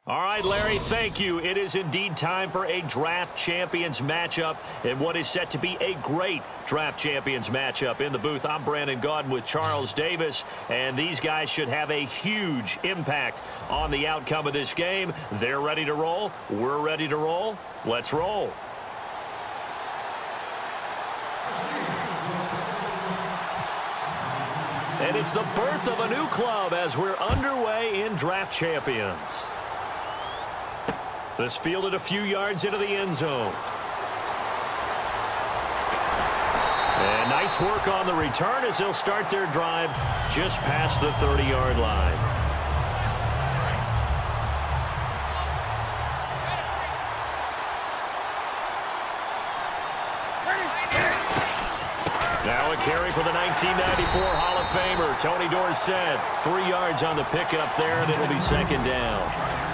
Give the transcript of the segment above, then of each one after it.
All right, Larry, thank you. It is indeed time for a Draft Champions matchup and what is set to be a great Draft Champions matchup. In the booth, I'm Brandon Gaudin with Charles Davis, and these guys should have a huge impact on the outcome of this game. They're ready to roll. We're ready to roll. Let's roll. And it's the birth of a new club as we're underway in Draft Champions. This fielded a few yards into the end zone. And nice work on the return as they'll start their drive just past the 30-yard line. Now a carry for the 1994 Hall of Famer, Tony Dorsett. 3 yards on the pickup there, and it'll be second down.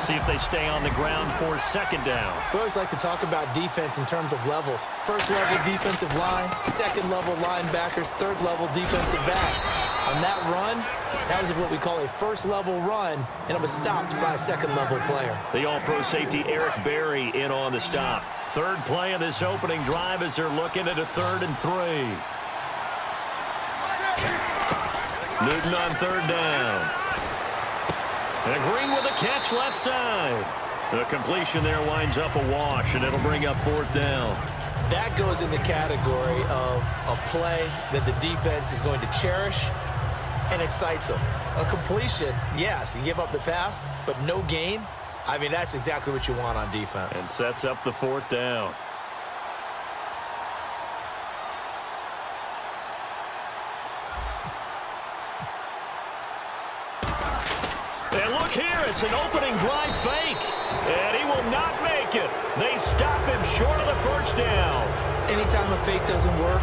See if they stay on the ground for second down. We always like to talk about defense in terms of levels. First level defensive line, second level linebackers, third level defensive backs. On that run, that was what we call a first level run, and it was stopped by a second level player. The all-pro safety Eric Berry in on the stop. Third play of this opening drive as they're looking at a 3rd and 3. Newton on third down. And Green with a catch left side. The completion there winds up a wash, and it'll bring up 4th down. That goes in the category of a play that the defense is going to cherish and excites them. A completion, yes, you give up the pass, but no gain. I mean, that's exactly what you want on defense. And sets up the 4th down. And look here, it's an opening drive fake. And he will not make it. They stop him short of the first down. Anytime a fake doesn't work,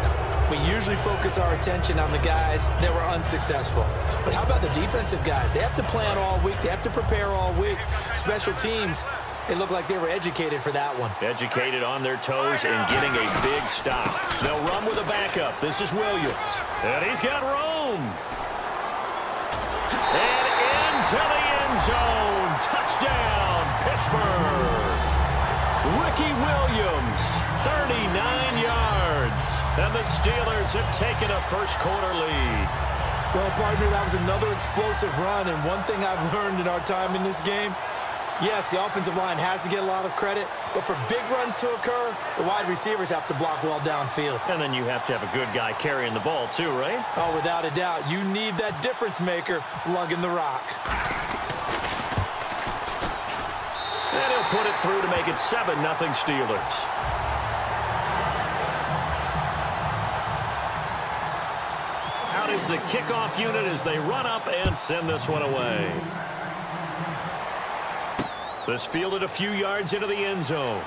we usually focus our attention on the guys that were unsuccessful. But how about the defensive guys? They have to plan all week. They have to prepare all week. Special teams, it looked like they were educated for that one. Educated on their toes and getting a big stop. They'll run with a backup. This is Williams. And he's got room. And into the end zone. Touchdown, Pittsburgh. Ricky Williams, 39 yards. And the Steelers have taken a first-quarter lead. Well, partner, that was another explosive run. And one thing I've learned in our time in this game, yes, the offensive line has to get a lot of credit, but for big runs to occur, the wide receivers have to block well downfield. And then you have to have a good guy carrying the ball too, right? Oh, without a doubt. You need that difference maker lugging the rock. And he'll put it through to make it 7-0 Steelers. Out is the kickoff unit as they run up and send this one away. This fielded a few yards into the end zone.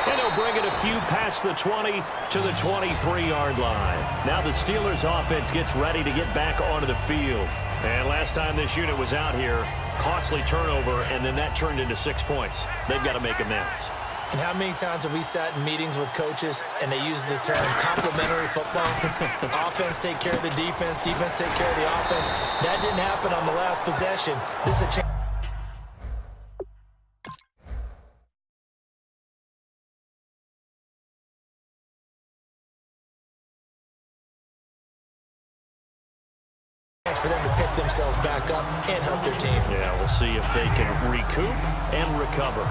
And he'll bring it a few past the 20 to the 23-yard line. Now the Steelers offense gets ready to get back onto the field. And last time this unit was out here, costly turnover, and then that turned into 6 points. They've got to make amends. And how many times have we sat in meetings with coaches and they use the term complementary football? Offense take care of the defense, defense take care of the offense. That didn't happen on the last possession. This is a chance for them to pick themselves back up and help their team. Yeah, we'll see if they can recoup and recover.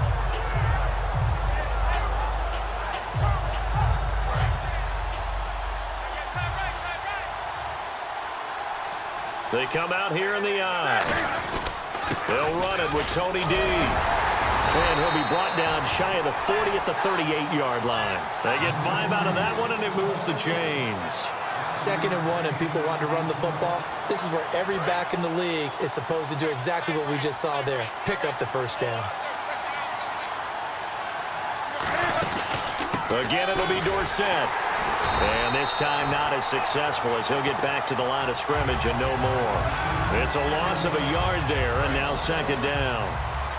They come out here in the eye. They'll run it with Tony D. And he'll be brought down shy of the 40 at the 38-yard line. They get 5 out of that one, and it moves the chains. 2nd and 1, and people want to run the football. This is where every back in the league is supposed to do exactly what we just saw there. Pick up the first down. Again, it'll be Dorsett. And this time not as successful as he'll get back to the line of scrimmage and no more. It's a loss of a yard there, and now 2nd down.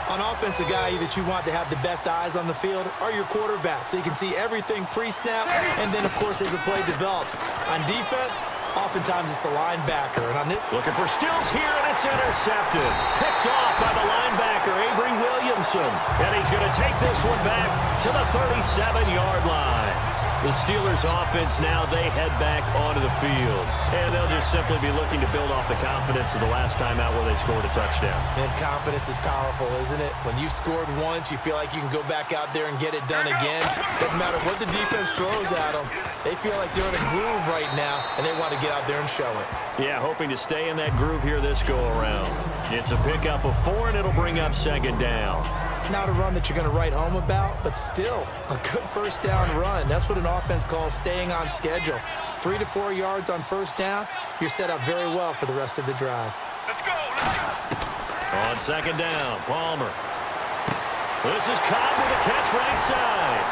On offense, the guy that you want to have the best eyes on the field are your quarterback, so you can see everything pre-snap, and then, of course, as the play develops. On defense, Oftentimes it's the linebacker. And on this, looking for Stills here, and it's intercepted. Picked off by the linebacker, Avery Williamson. And he's going to take this one back to the 37-yard line. The Steelers offense now, they head back onto the field. And they'll just simply be looking to build off the confidence of the last time out where they scored a touchdown. And confidence is powerful, isn't it? When you scored once, you feel like you can go back out there and get it done again. Doesn't matter what the defense throws at them. They feel like they're in a groove right now, and they want to get out there and show it. Yeah, hoping to stay in that groove here this go-around. It's a pickup of 4, and it'll bring up second down. Not a run that you're going to write home about, but still a good first down run. That's what an offense calls staying on schedule. 3 to 4 yards on first down, you're set up very well for the rest of the drive. Let's go. On second down, Palmer. This is Cobb with a catch right side.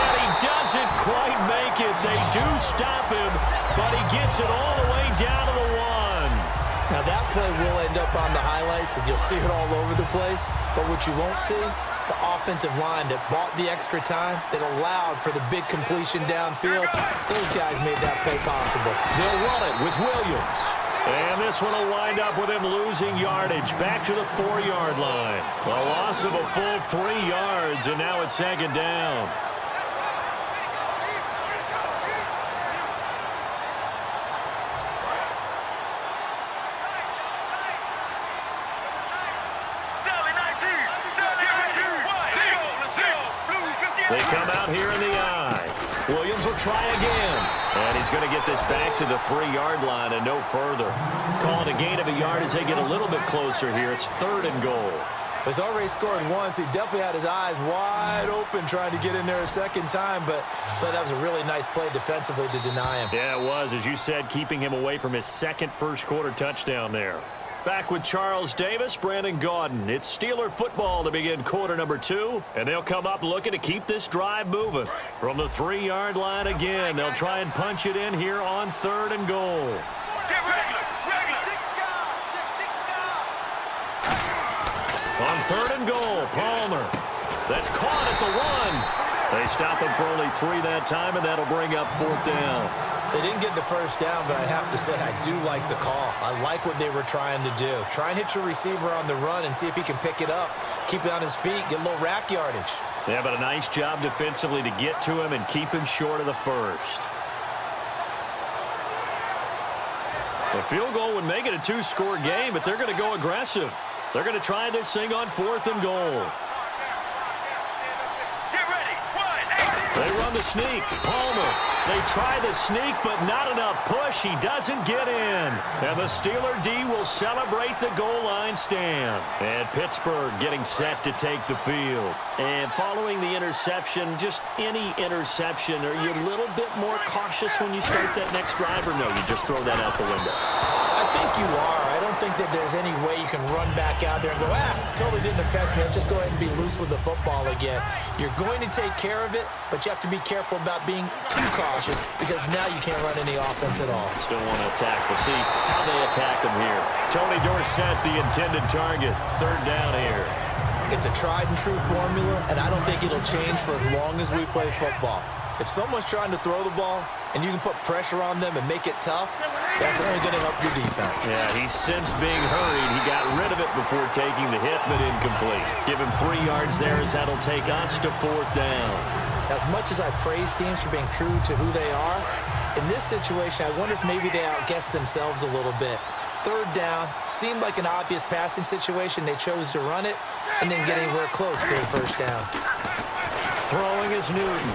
And he doesn't quite make it. They do stop him, but he gets it all the way down to the 1. Now that play will end up on the highlights, and you'll see it all over the place. But what you won't see, the offensive line that bought the extra time, that allowed for the big completion downfield, those guys made that play possible. They'll run it with Williams. And this one will wind up with him losing yardage back to the 4-yard line. A loss of a full 3 yards, and now it's second down. They come out here in the eye. Williams will try again. And he's going to get this back to the 3-yard line and no further. Calling a gain of a yard as they get a little bit closer here. It's 3rd and goal. He's already scored once. He definitely had his eyes wide open trying to get in there a second time, but that was a really nice play defensively to deny him. Yeah, it was. As you said, keeping him away from his second first-quarter touchdown there. Back with Charles Davis, Brandon Gaudin. It's Steeler football to begin quarter number 2, and they'll come up looking to keep this drive moving. From the 3-yard line again, they'll try and punch it in here on 3rd and goal. Get regular. On 3rd and goal, Palmer. That's caught at the 1. They stop him for only 3 that time, and that'll bring up 4th down. They didn't get the first down, but I have to say I do like the call. I like what they were trying to do. Try and hit your receiver on the run and see if he can pick it up. Keep it on his feet, get a little rack yardage. Yeah, but a nice job defensively to get to him and keep him short of the first. The field goal would make it a 2-score game, but they're going to go aggressive. They're going to try this thing on 4th and goal. Get ready. 1, 8. They run the sneak. Palmer. They try the sneak, but not enough push. He doesn't get in. And the Steeler D will celebrate the goal line stand. And Pittsburgh getting set to take the field. And following the interception, just any interception, are you a little bit more cautious when you start that next drive, or no, you just throw that out the window? I think you are. I don't think that there's any way you can run back out there and go, totally didn't affect me. Let's just go ahead and be loose with the football again. You're going to take care of it, but you have to be careful about being too cautious because now you can't run any offense at all. Still want to attack. We'll see how they attack him here. Tony Dorsett, the intended target. 3rd down here. It's a tried-and-true formula, and I don't think it'll change for as long as we play football. If someone's trying to throw the ball and you can put pressure on them and make it tough, that's only going to help your defense. Yeah, he's since being hurried. He got rid of it before taking the hit, but incomplete. Give him 3 yards there as that'll take us to 4th down. As much as I praise teams for being true to who they are, in this situation, I wonder if maybe they outguessed themselves a little bit. 3rd down, seemed like an obvious passing situation. They chose to run it and then get anywhere close to a first down. Throwing is Newton.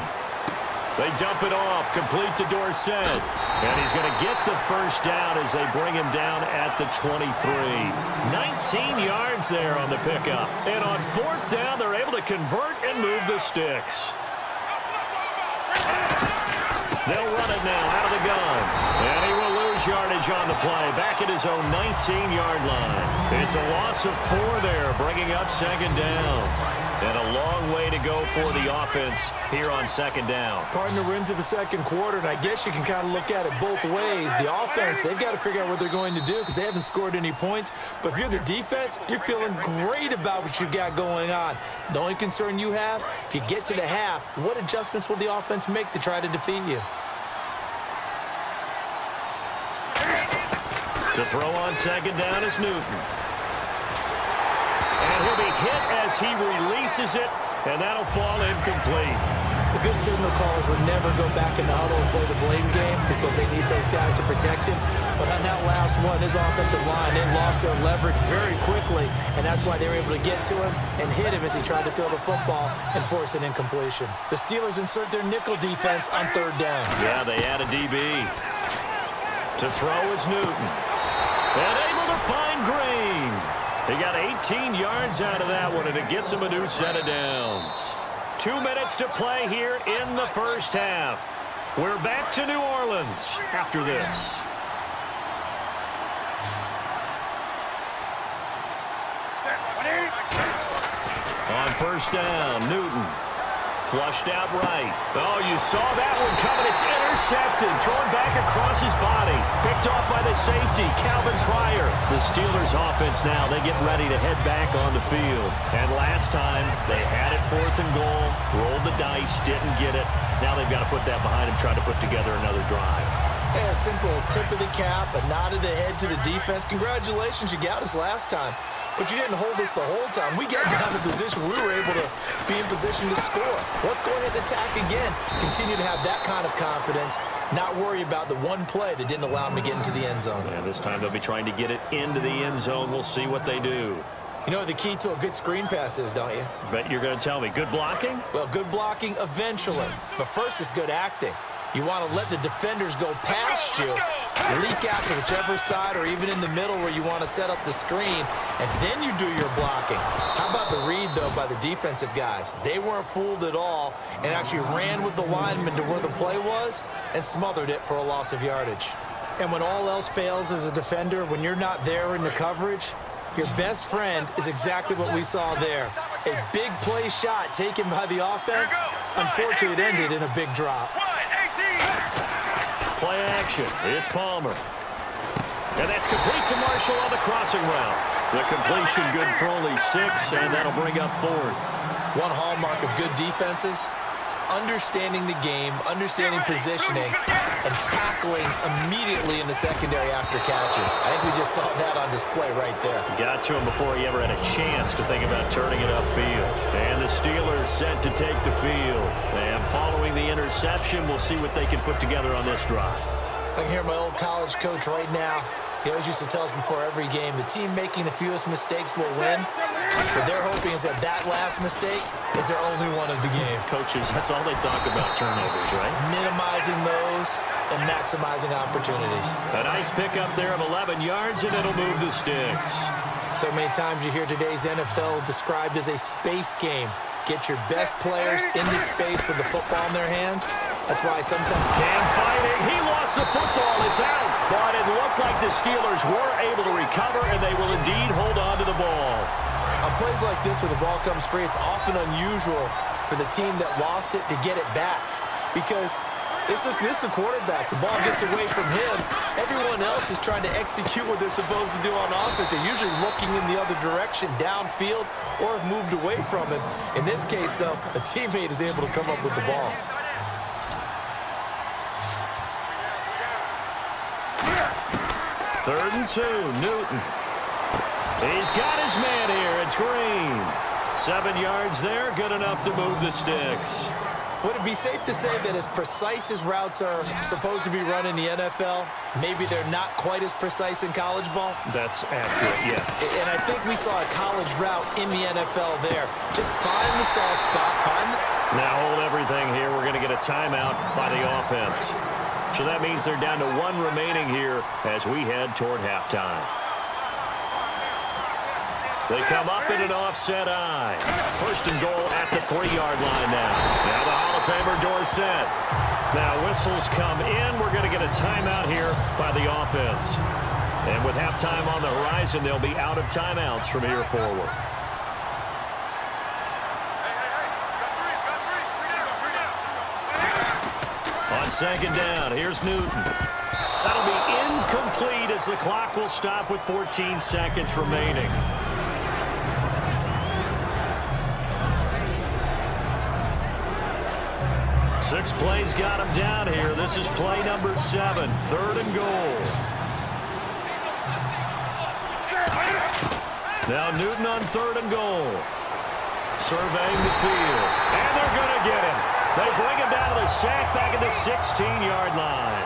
They dump it off, complete to Dorsett. And he's going to get the first down as they bring him down at the 23. 19 yards there on the pickup. And on 4th down, they're able to convert and move the sticks. They'll run it now out of the gun. And he will lose yardage on the play. Back at his own 19-yard line. It's a loss of 4 there, bringing up second down. And a long way to go for the offense here on second down. Partner, we're into the second quarter, and I guess you can kind of look at it both ways. The offense, they've got to figure out what they're going to do because they haven't scored any points. But if you're the defense, you're feeling great about what you got going on. The only concern you have, if you get to the half, what adjustments will the offense make to try to defeat you? To throw on second down is Newton. And he'll be hit as he releases it, and that'll fall incomplete. The good signal callers would never go back in the huddle and play the blame game because they need those guys to protect him. But on that last one, his offensive line, they lost their leverage very quickly, and that's why they were able to get to him and hit him as he tried to throw the football and force an incompletion. The Steelers insert their nickel defense on third down. Yeah, they add a DB. To throw is Newton. And able to find Green. He got 18 yards out of that one, and it gets him a new set of downs. 2 minutes to play here in the first half. We're back to New Orleans after this. On first down, Newton. Flushed out right. Oh, you saw that one coming. It's intercepted. Thrown back across his body. Picked off by the safety, Calvin Pryor. The Steelers offense now, they get ready to head back on the field. And last time, they had it 4th and goal. Rolled the dice, didn't get it. Now they've got to put that behind them, try to put together another drive. Hey, a simple tip of the cap, a nod of the head to the defense. Congratulations, you got us last time. But you didn't hold us the whole time. We got down to position where we were able to be in position to score. Let's go ahead and attack again. Continue to have that kind of confidence, not worry about the one play that didn't allow them to get into the end zone. Yeah, this time they'll be trying to get it into the end zone. We'll see what they do. You know what the key to a good screen pass is, don't you? Bet you're going to tell me. Good blocking? Well, good blocking eventually. But first is good acting. You want to let the defenders go past you, leak out to whichever side or even in the middle where you want to set up the screen, and then you do your blocking. How about the read, though, by the defensive guys? They weren't fooled at all and actually ran with the lineman to where the play was and smothered it for a loss of yardage. And when all else fails as a defender, when you're not there in the coverage, your best friend is exactly what we saw there. A big play shot taken by the offense. Unfortunately, it ended in a big drop. Play action. It's Palmer. And that's complete to Marshall on the crossing route. The completion good for only 6, and that'll bring up 4th. One hallmark of good defenses is understanding the game, understanding positioning, and tackling immediately in the secondary after catches. I think we just saw that on display right there. Got to him before he ever had a chance to think about turning it upfield. And the Steelers set to take the field. And following the interception, we'll see what they can put together on this drive. I can hear my old college coach right now. He always used to tell us before every game, the team making the fewest mistakes will win. What they're hoping is that that last mistake is their only one of the game. Coaches, that's all they talk about, turnovers, right? Minimizing those and maximizing opportunities. A nice pickup there of 11 yards, and it'll move the sticks. So many times you hear today's NFL described as a space game. Get your best players into space with the football in their hands. That's why sometimes... Cam fighting. He lost the football. It's out. But it looked like the Steelers were able to recover, and they will indeed hold on to the ball. On plays like this, when the ball comes free, it's often unusual for the team that lost it to get it back. Because this is the quarterback. The ball gets away from him. Everyone else is trying to execute what they're supposed to do on offense. They're usually looking in the other direction, downfield, or have moved away from it. In this case, though, a teammate is able to come up with the ball. Third and 2, Newton. He's got his man here. It's Green. 7 yards there, good enough to move the sticks. Would it be safe to say that as precise as routes are supposed to be run in the NFL, maybe they're not quite as precise in college ball? That's accurate, yeah. And I think we saw a college route in the NFL there. Just find the soft spot, Now hold everything here. We're going to get a timeout by the offense. So that means they're down to 1 remaining here as we head toward halftime. They come up in an offset eye. First and goal at the 3-yard line now. Now the Hall of Famer Dorsett. Now whistles come in. We're going to get a timeout here by the offense. And with halftime on the horizon, they'll be out of timeouts from here forward. On second down, here's Newton. That'll be incomplete as the clock will stop with 14 seconds remaining. Six plays got him down here. This is play number 7, 3rd and goal. Now Newton on 3rd and goal. Surveying the field. And they're going to get him. They bring him down to the sack back at the 16-yard line.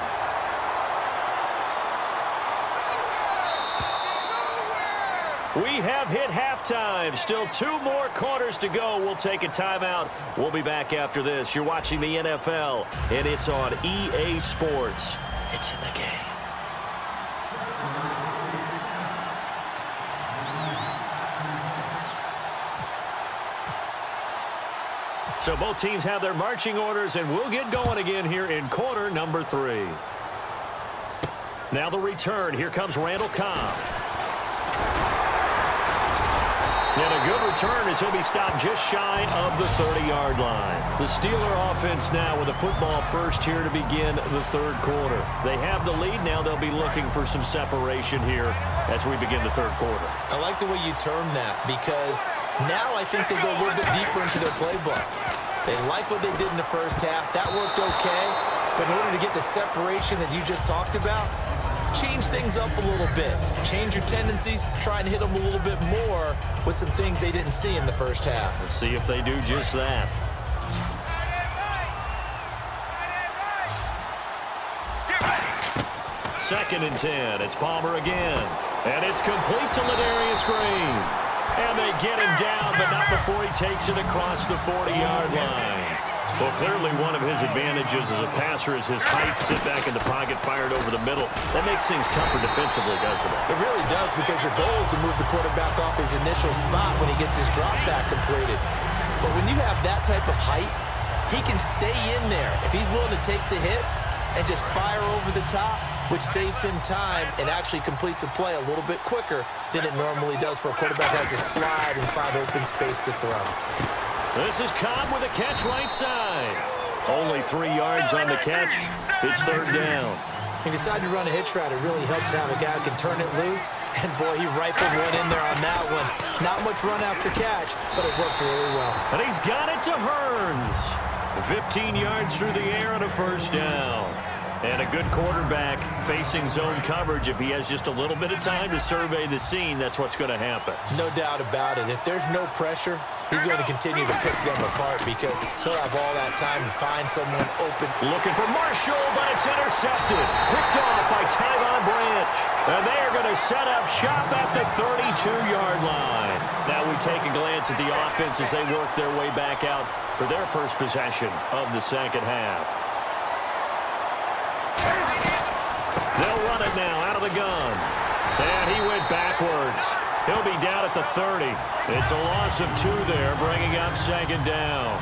We have hit halftime. Still 2 more quarters to go. We'll take a timeout. We'll be back after this. You're watching the NFL, and it's on EA Sports. It's in the game. So both teams have their marching orders, and we'll get going again here in quarter number 3. Now the return. Here comes Randall Cobb. And a good return as he'll be stopped just shy of the 30-yard line. The Steeler offense now with a football first here to begin the 3rd quarter. They have the lead. Now they'll be looking for some separation here as we begin the 3rd quarter. I like the way you term that because now I think they go a little bit deeper into their playbook. They like what they did in the first half. That worked okay. But in order to get the separation that you just talked about, change things up a little bit. Change your tendencies. Try and hit them a little bit more with some things they didn't see in the first half. Let's see if they do just that. Second and 10. It's Palmer again. And it's complete to Ladarius Green. And they get him down, but not before he takes it across the 40-yard line. Well, clearly one of his advantages as a passer is his height. Sit back in the pocket, fired over the middle. That makes things tougher defensively, doesn't it? It really does, because your goal is to move the quarterback off his initial spot when he gets his drop back completed. But when you have that type of height, he can stay in there if he's willing to take the hits and just fire over the top, which saves him time and actually completes a play a little bit quicker than it normally does for a quarterback that has to slide and find open space to throw. This is Cobb with a catch right side. Only 3 yards on the catch. It's 3rd down. He decided to run a hitch route. It really helps to have a guy who can turn it loose. And, boy, he rifled one in there on that one. Not much run after catch, but it worked really well. And he's got it to Hearns. 15 yards through the air and a 1st down. And a good quarterback facing zone coverage. If he has just a little bit of time to survey the scene, that's what's going to happen. No doubt about it. If there's no pressure, he's going to continue to pick them apart because he'll have all that time to find someone open. Looking for Marshall, but it's intercepted. Picked off by Tyvon Branch. And they are going to set up shop at the 32-yard line. Now we take a glance at the offense as they work their way back out for their first possession of the 2nd half. They'll run it now out of the gun. And he went backwards. He'll be down at the 30. It's a loss of 2 there, bringing up 2nd down.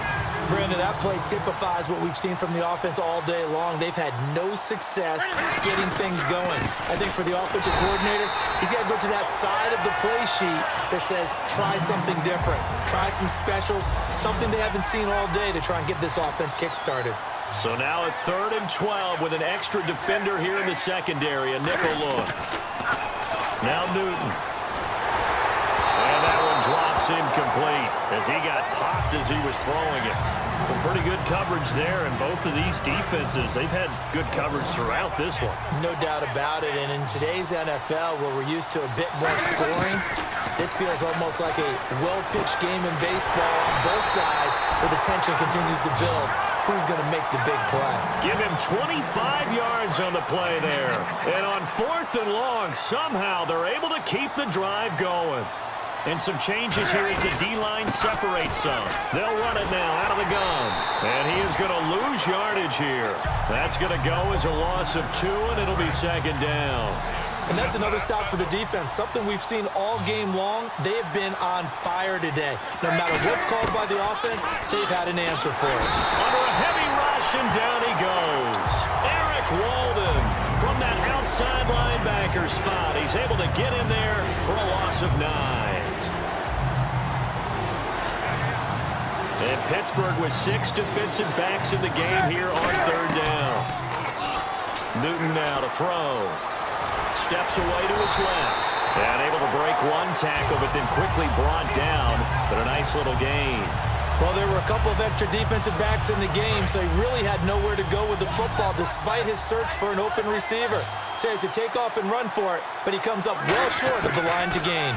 Brandon, that play typifies what we've seen from the offense all day long. They've had no success getting things going. I think for the offensive coordinator, he's got to go to that side of the play sheet that says, try something different. Try some specials, something they haven't seen all day to try and get this offense kick-started. So now at 3rd and 12 with an extra defender here in the secondary, a nickel look. Now Newton. And that one drops incomplete as he got popped as he was throwing it. Well, pretty good coverage there, and both of these defenses, they've had good coverage throughout this one. No doubt about it, and in today's NFL, where we're used to a bit more scoring, this feels almost like a well-pitched game in baseball on both sides where the tension continues to build. Who's going to make the big play? Give him 25 yards on the play there. And on 4th and long, somehow they're able to keep the drive going. And some changes here as the D-line separates some. They'll run it now out of the gun. And he is going to lose yardage here. That's going to go as a loss of 2, and it'll be 2nd down. And that's another stop for the defense, something we've seen all game long. They have been on fire today. No matter what's called by the offense, they've had an answer for it. Under a heavy rush, and down he goes. Eric Walden from that outside linebacker spot. He's able to get in there for a loss of 9. And Pittsburgh with 6 defensive backs in the game here on 3rd down. Newton now to throw. Steps away to his left. And able to break one tackle, but then quickly brought down. But a nice little gain. Well, there were a couple of extra defensive backs in the game, so he really had nowhere to go with the football despite his search for an open receiver. So he has to take off and run for it, but he comes up well short of the line to gain.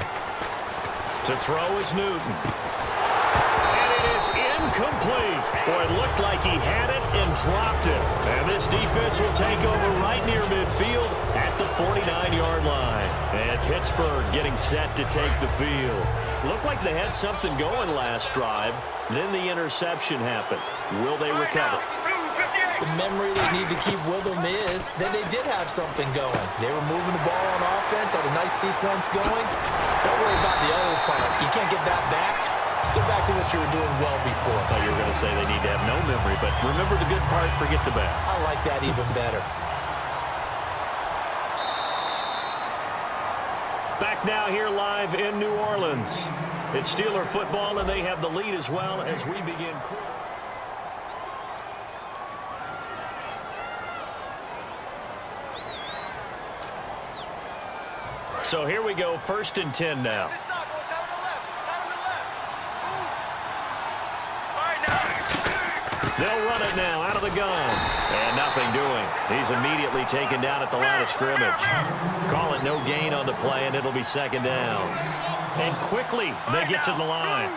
To throw is Newton. And it is incomplete. Boy, it looked like he had it and dropped it. And this defense will take over right near midfield at the 49-yard line. And Pittsburgh getting set to take the field. Looked like they had something going last drive. Then the interception happened. Will they recover? The memory they need to keep with them is that they did have something going. They were moving the ball on offense, had a nice sequence going. Don't worry about the other part. You can't get that back. Let's go back to what you were doing well before. I thought you were going to say they need to have no memory, but remember the good part, forget the bad. I like that even better. Back now here live in New Orleans. It's Steeler football, and they have the lead as well as we begin. So here we go, 1st and 10 now. They'll run it now out of the gun. And nothing doing. He's immediately taken down at the line of scrimmage. Call it no gain on the play, and it'll be 2nd down. And quickly they get to the line.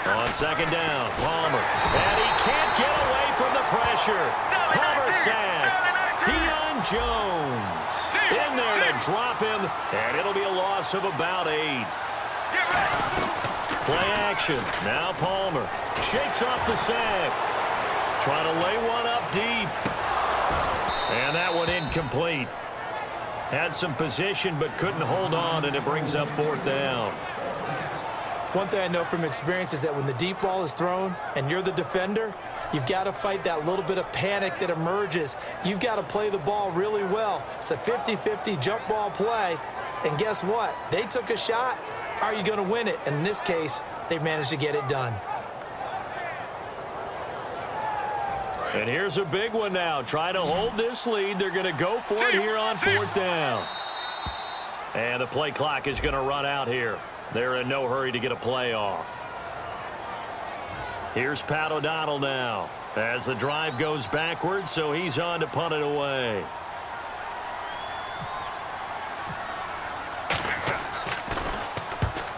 On 2nd down, Palmer. And he can't get away from the pressure. Palmer sacked. Deion Jones in there to drop him, and it'll be a loss of about 8. Play action. Now Palmer shakes off the sack. Trying to lay one up deep. And that one incomplete. Had some position but couldn't hold on, and it brings up 4th down. One thing I know from experience is that when the deep ball is thrown and you're the defender, you've got to fight that little bit of panic that emerges. You've got to play the ball really well. It's a 50-50 jump ball play. And guess what? They took a shot. How are you going to win it? And in this case, they've managed to get it done. And here's a big one now. Trying to hold this lead. They're going to go for it here on 4th down. And the play clock is going to run out here. They're in no hurry to get a play off. Here's Pat O'Donnell now as the drive goes backwards, so he's on to punt it away.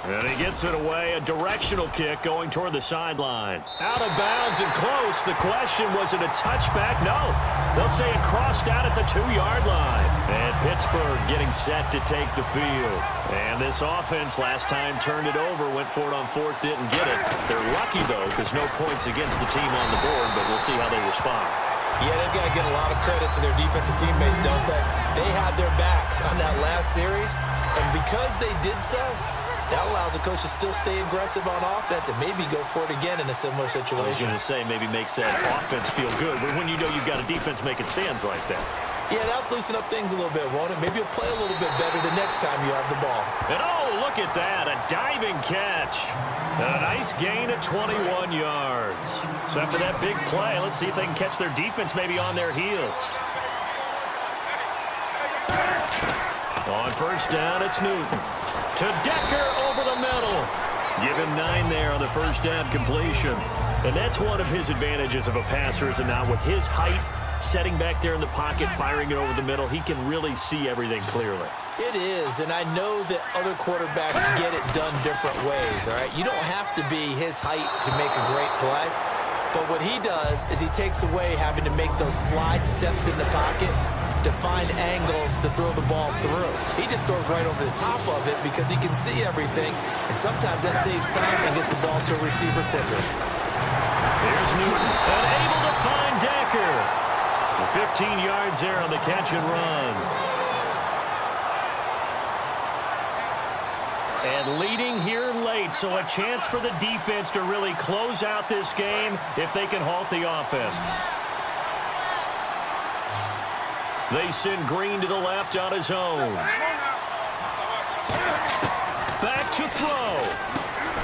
And he gets it away, a directional kick going toward the sideline. Out of bounds and close. The question, was it a touchback? No. They'll say it crossed out at the 2-yard line. And Pittsburgh getting set to take the field. And this offense last time turned it over, went for it on 4th, didn't get it. They're lucky, though, because no points against the team on the board, but we'll see how they respond. Yeah, they've got to get a lot of credit to their defensive teammates, don't they? They had their backs on that last series, and because they did so, that allows the coach to still stay aggressive on offense and maybe go for it again in a similar situation. I was going to say maybe makes that offense feel good, but when you know you've got a defense making stands like that. Yeah, that'll loosen up things a little bit, won't it? Maybe you'll play a little bit better the next time you have the ball. And oh, look at that, a diving catch. A nice gain of 21 yards. So after that big play, let's see if they can catch their defense maybe on their heels. On 1st down, it's Newton. To Decker over the middle. Give him 9 there on the 1st down completion. And that's one of his advantages of a passer, is now with his height, setting back there in the pocket, firing it over the middle, he can really see everything clearly. It is, and I know that other quarterbacks get it done different ways, all right? You don't have to be his height to make a great play, but what he does is he takes away having to make those slide steps in the pocket to find angles to throw the ball through. He just throws right over the top of it because he can see everything, and sometimes that saves time and gets the ball to a receiver quicker. Here's Newton, and able to find Decker. 15 yards there on the catch and run. And leading here late, so a chance for the defense to really close out this game if they can halt the offense. They send Green to the left on his own. Back to throw.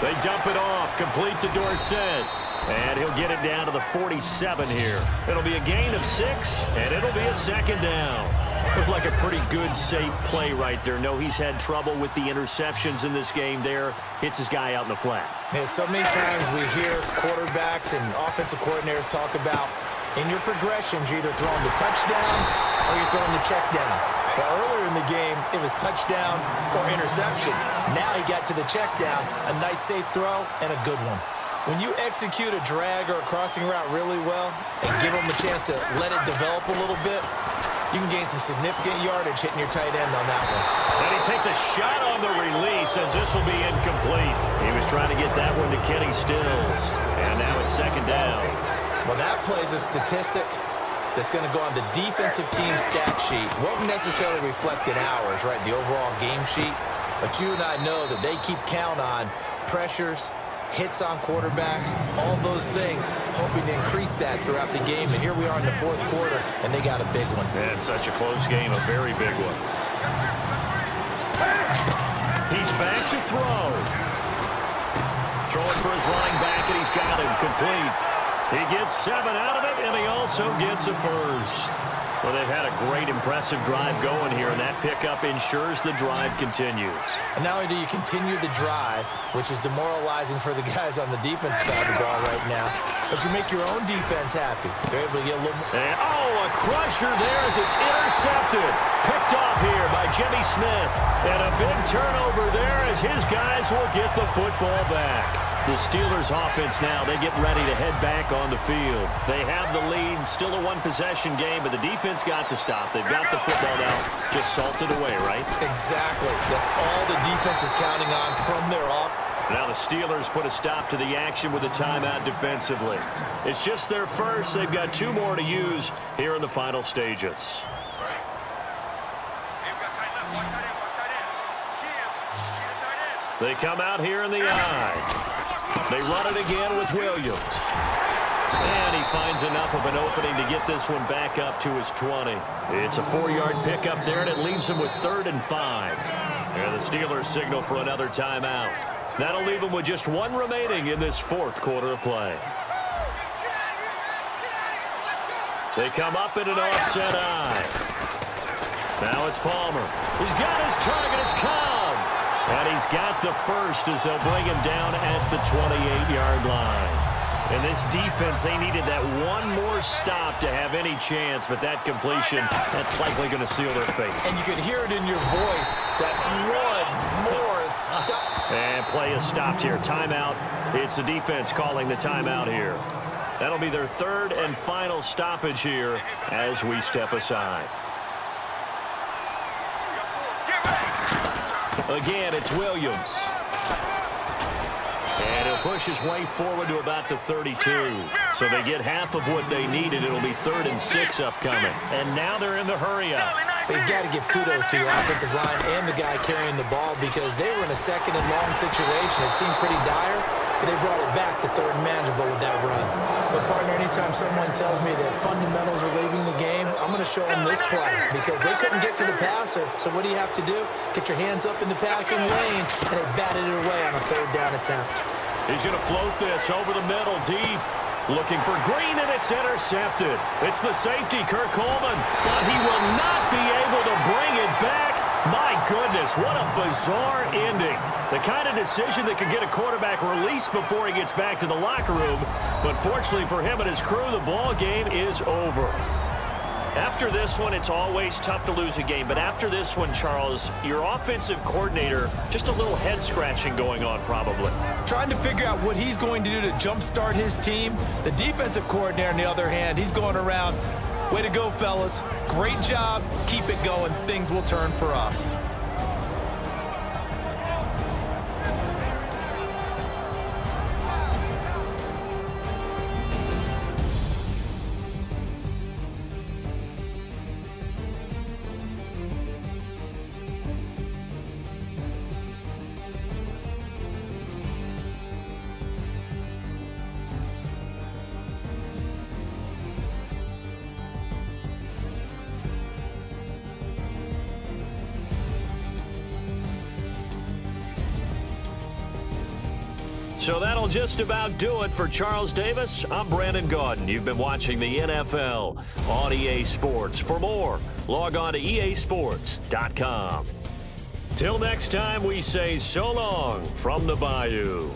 They dump it off, complete to Dorsett. And he'll get it down to the 47 here. It'll be a gain of 6, and it'll be a 2nd down. Looked like a pretty good, safe play right there. No, he's had trouble with the interceptions in this game there. Hits his guy out in the flat. Yeah, so many times we hear quarterbacks and offensive coordinators talk about in your progressions, you're either throwing the touchdown or you're throwing the check down. Well, earlier in the game, it was touchdown or interception. Now he got to the check down, a nice safe throw, and a good one. When you execute a drag or a crossing route really well and give them a chance to let it develop a little bit, you can gain some significant yardage hitting your tight end on that one. And he takes a shot on the release as this will be incomplete. He was trying to get that one to Kenny Stills. And now it's second down. Well, that plays a statistic that's going to go on the defensive team stat sheet. Won't necessarily reflect in ours, right, the overall game sheet. But you and I know that they keep count on pressures, hits on quarterbacks, all those things, hoping to increase that throughout the game. And here we are in the fourth quarter, and they got a big one. And such a close game, a very big one. He's back to throw. Throwing for his running back, and he's got him complete. He gets 7 out of it, and he also gets a first. Well, they've had a great, impressive drive going here, and that pickup ensures the drive continues. And not only do you continue the drive, which is demoralizing for the guys on the defense side of the ball right now, but you make your own defense happy. They're able to get a little more. And, a crusher there as it's intercepted. Picked off here by Jimmy Smith. And a big turnover there as his guys will get the football back. The Steelers offense now, they get ready to head back on the field. They have the lead, still a one-possession game, but the defense got the stop. They've got the football now, just salted away, right? Exactly. That's all the defense is counting on from their off. Now the Steelers put a stop to the action with a timeout defensively. It's just their first. They've got 2 more to use here in the final stages. They come out here in the eye. They run it again with Williams. And he finds enough of an opening to get this one back up to his 20. It's a 4-yard pickup there, and it leaves him with 3rd and 5. And the Steelers signal for another timeout. That'll leave him with just 1 remaining in this 4th quarter of play. They come up in an offset eye. Now it's Palmer. He's got his target. It's Cobb. And he's got the first as they'll bring him down at the 28-yard line. And this defense, they needed that one more stop to have any chance, but that completion, that's likely going to seal their fate. And you could hear it in your voice, that one more stop. And play is stopped here. Timeout. It's the defense calling the timeout here. That'll be their 3rd and final stoppage here as we step aside. Again, it's Williams. And he'll push his way forward to about the 32. So they get half of what they needed. It'll be 3rd and 6 upcoming. And now they're in the hurry-up. They've got to give kudos to your offensive line and the guy carrying the ball because they were in a 2nd and long situation. It seemed pretty dire, but they brought it back to 3rd and manageable with that run. But, partner, anytime someone tells me that fundamentals are leaving the game, I'm going to show them this play because they couldn't get to the passer. So what do you have to do? Get your hands up in the passing lane, and they batted it away on a 3rd down attempt. He's going to float this over the middle, deep. Looking for Green, and it's intercepted. It's the safety, Kirk Coleman, but he will not be able to bring it back. My goodness, what a bizarre ending. The kind of decision that could get a quarterback released before he gets back to the locker room. But fortunately for him and his crew, the ball game is over. After this one, it's always tough to lose a game. But after this one, Charles, your offensive coordinator, just a little head-scratching going on probably. Trying to figure out what he's going to do to jumpstart his team. The defensive coordinator, on the other hand, he's going around. Way to go, fellas. Great job. Keep it going. Things will turn for us. So that'll just about do it for Charles Davis. I'm Brandon Gaudin. You've been watching the NFL on EA Sports. For more, log on to easports.com. Till next time, we say so long from the Bayou.